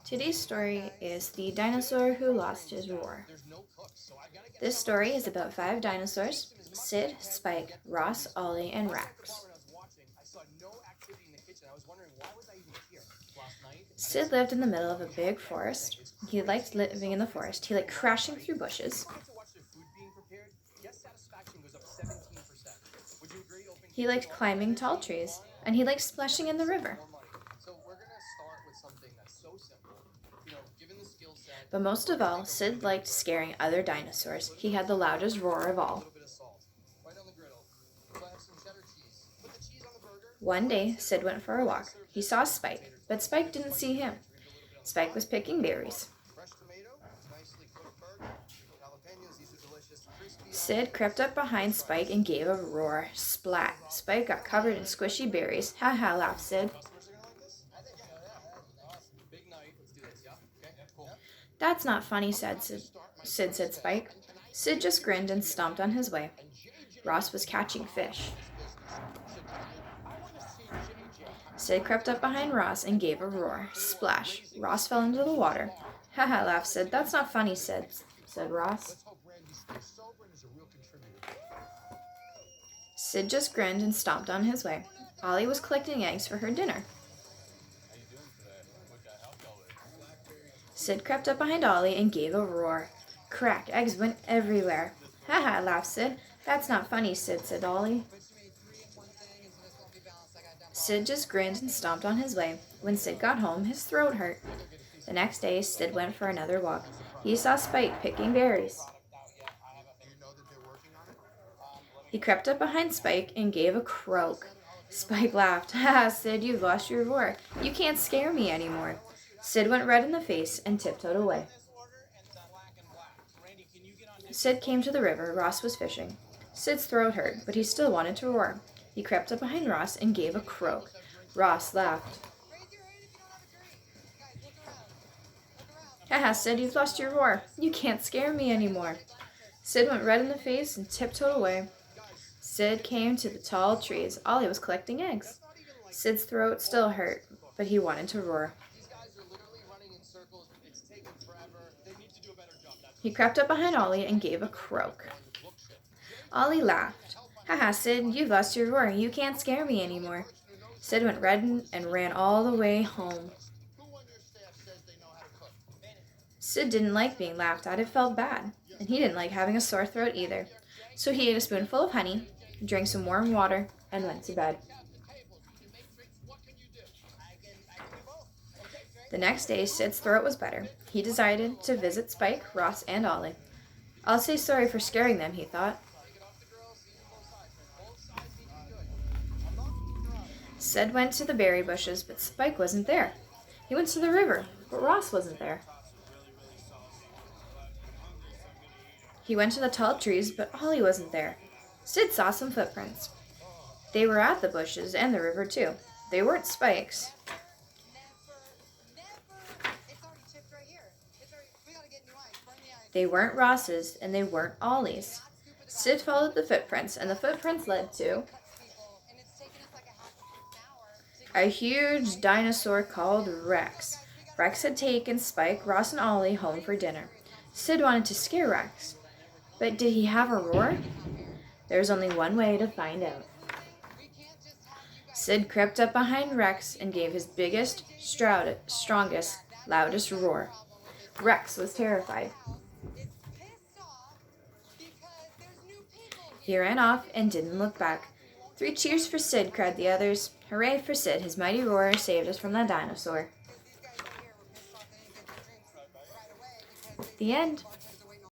Today's story is The Dinosaur Who Lost His Roar. This story is about 5 dinosaurs: Sid, Spike, Ross, Ollie, and Rex. Sid lived in the middle of a big forest. He liked living in the forest. He liked crashing through bushes. He liked climbing tall trees, and he liked splashing in the river. But most of all, Sid liked scaring other dinosaurs. He had the loudest roar of all. One day, Sid went for a walk. He saw Spike, but Spike didn't see him. Spike was picking berries. Sid crept up behind Spike and gave a roar. Splat! Spike got covered in squishy berries. Ha ha, laughed Sid. That's not funny, said Spike. Sid just grinned and stomped on his way. Ross was catching fish. Sid crept up behind Ross and gave a roar. Splash! Ross fell into the water. Ha ha, laughed Sid. That's not funny, said Ross. Sid just grinned and stomped on his way. Ollie was collecting eggs for her dinner. Sid crept up behind Ollie and gave a roar. Crack! Eggs went everywhere. Ha ha, laughed Sid. That's not funny, said Ollie. Sid just grinned and stomped on his way. When Sid got home, his throat hurt. The next day, Sid went for another walk. He saw Spike picking berries. He crept up behind Spike and gave a croak. Spike laughed. Ha, Sid, you've lost your roar. You can't scare me anymore. Sid went red in the face and tiptoed away. Sid came to the river. Ross was fishing. Sid's throat hurt, but he still wanted to roar. He crept up behind Ross and gave a croak. Ross laughed. Haha, Sid, you've lost your roar. You can't scare me anymore. Sid went red in the face and tiptoed away. Sid came to the tall trees. Ollie was collecting eggs. Sid's throat still hurt, but he wanted to roar. He crept up behind Ollie and gave a croak. Ollie laughed. Haha, Sid, you've lost your roar. You can't scare me anymore. Sid went red and ran all the way home. Sid didn't like being laughed at. It felt bad. And he didn't like having a sore throat either. So he ate a spoonful of honey, drank some warm water, and went to bed. The next day, Sid's throat was better. He decided to visit Spike, Ross, and Ollie. I'll say sorry for scaring them, he thought. Sid went to the berry bushes, but Spike wasn't there. He went to the river, but Ross wasn't there. He went to the tall trees, but Ollie wasn't there. Sid saw some footprints. They were at the bushes and the river, too. They weren't Spike's. They weren't Ross's, and they weren't Ollie's. Sid followed the footprints, and the footprints led to a huge dinosaur called Rex. Rex had taken Spike, Ross, and Ollie home for dinner. Sid wanted to scare Rex. But did he have a roar? There was only one way to find out. Sid crept up behind Rex and gave his biggest, strongest, loudest roar. Rex was terrified. He ran off and didn't look back. 3 cheers for Sid, cried the others. Hooray for Sid, his mighty roar saved us from that dinosaur. The end.